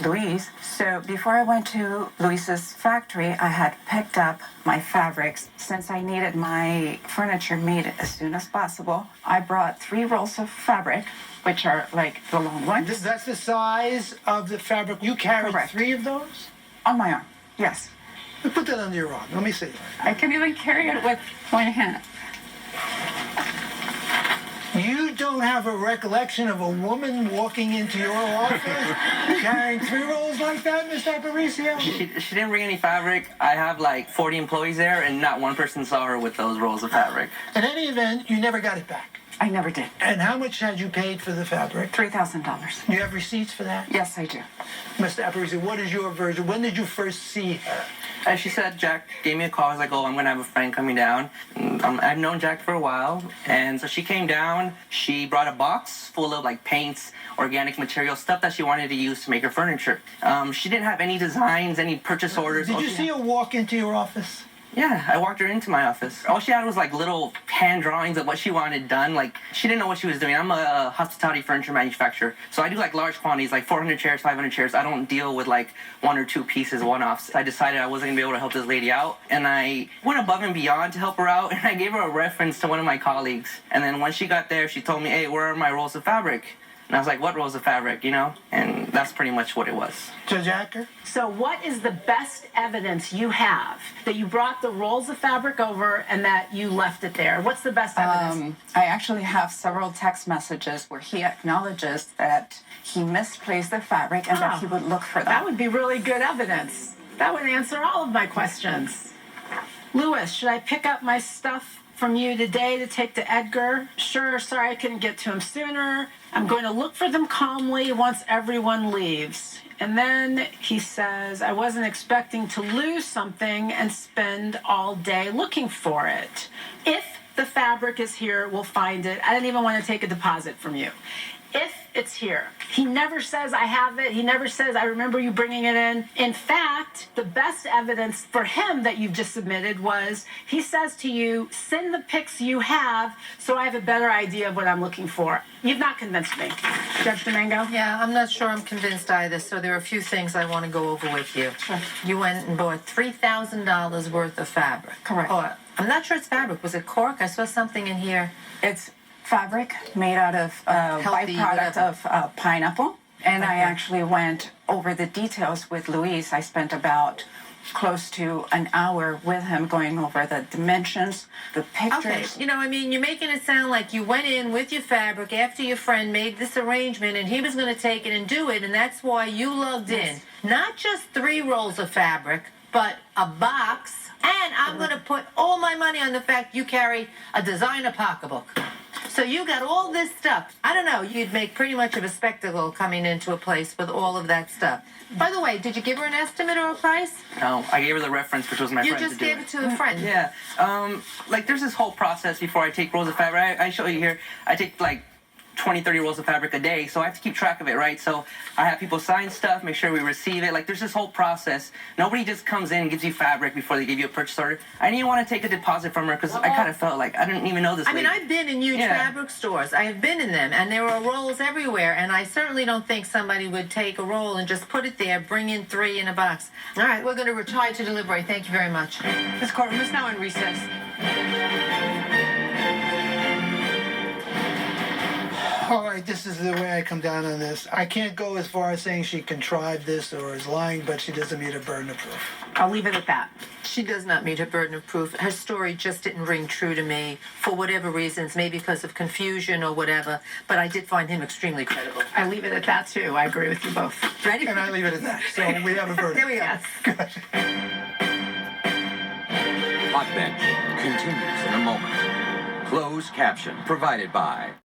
Luis. So before I went to Luis's factory, I had picked up my fabrics. Since I needed my furniture made as soon as possible, I brought 3 rolls of fabric, which are like the long ones. That's the size of the fabric. You carried Correct. 3 of those? On my arm, yes. Put that under your arm. Let me see. I can even carry it with one hand. You don't have a recollection of a woman walking into your office carrying 3 rolls like that, Mr. Aparicio? She didn't bring any fabric. I have like 40 employees there, and not one person saw her with those rolls of fabric. In any event, you never got it back. I never did. And how much had you paid for the fabric? $3,000. You have receipts for that? Yes, I do. Mr. Aparicio, what is your version? When did you first see her? As she said, Jack gave me a call. I was like, oh, I'm going to have a friend coming down. I've known Jack for a while. And so she came down. She brought a box full of like paints, organic material, stuff that she wanted to use to make her furniture. She didn't have any designs, any purchase orders. Did you see her walk into your office? Yeah, I walked her into my office. All she had was like little hand drawings of what she wanted done. Like, she didn't know what she was doing. I'm a hospitality furniture manufacturer. So I do like large quantities, like 400 chairs, 500 chairs. I don't deal with like 1 or 2 pieces, one-offs. I decided I wasn't gonna be able to help this lady out. And I went above and beyond to help her out. And I gave her a reference to one of my colleagues. And then when she got there, she told me, hey, where are my rolls of fabric? And I was like, what rolls of fabric, you know? And that's pretty much what it was. Judge Acker? So what is the best evidence you have that you brought the rolls of fabric over and that you left it there? What's the best evidence? I actually have several text messages where he acknowledges that he misplaced the fabric and that he would look for That them. would be really good evidence. That would answer all of my questions. Louis, should I pick up my stuff from you today to take to Edgar? Sure, sorry I couldn't get to him sooner. I'm going to look for them calmly once everyone leaves. And then he says, I wasn't expecting to lose something and spend all day looking for it. If the fabric is here, we'll find it. I didn't even want to take a deposit from you. If it's here. He never says, I have it. He never says, I remember you bringing it in. In fact, the best evidence for him that you've just submitted was he says to you, send the pics you have so I have a better idea of what I'm looking for. You've not convinced me. Judge Domingo? Yeah, I'm not sure I'm convinced either, so there are a few things I want to go over with you. Sure. You went and bought $3,000 worth of fabric. Correct. Or, I'm not sure it's fabric. Was it cork? I saw something in here. It's fabric made out of Healthy, byproduct whatever. of pineapple. And I Okay. actually went over the details with Luis. I spent about close to an hour with him going over the dimensions, the pictures. Okay, you know, I mean, you're making it sound like you went in with your fabric after your friend made this arrangement and he was going to take it and do it, and that's why you lugged Yes. in not just 3 rolls of fabric, but a box, and I'm going to put all my money on the fact you carry a designer pocketbook. So you got all this stuff. I don't know, you'd make pretty much of a spectacle coming into a place with all of that stuff. By the way, did you give her an estimate or a price? No, I gave her the reference, which was my You friend just to do gave it to a friend. Yeah, like there's this whole process before I take rolls of fabric. I show you here. I take like 20, 30 rolls of fabric a day, so I have to keep track of it, right? So I have people sign stuff, make sure we receive it. Like there's this whole process. Nobody just comes in and gives you fabric before they give you a purchase order. I didn't want to take a deposit from her because I kind of felt like I didn't even know this I mean, lady. I've been in huge fabric stores. I have been in them, and there are rolls everywhere, and I certainly don't think somebody would take a roll and just put it there, bring in 3 in a box. All right, we're going to retire to deliberate. Thank you very much. This courtroom is now in recess. All right, this is the way I come down on this. I can't go as far as saying she contrived this or is lying, but she doesn't meet her burden of proof. I'll leave it at that. She does not meet her burden of proof. Her story just didn't ring true to me for whatever reasons, maybe because of confusion or whatever, but I did find him extremely credible. I leave it at that, too. I agree with you both. Ready? And I leave it at that. So we have a verdict. There we go. Yes. Hot Bench continues in a moment. Closed caption provided by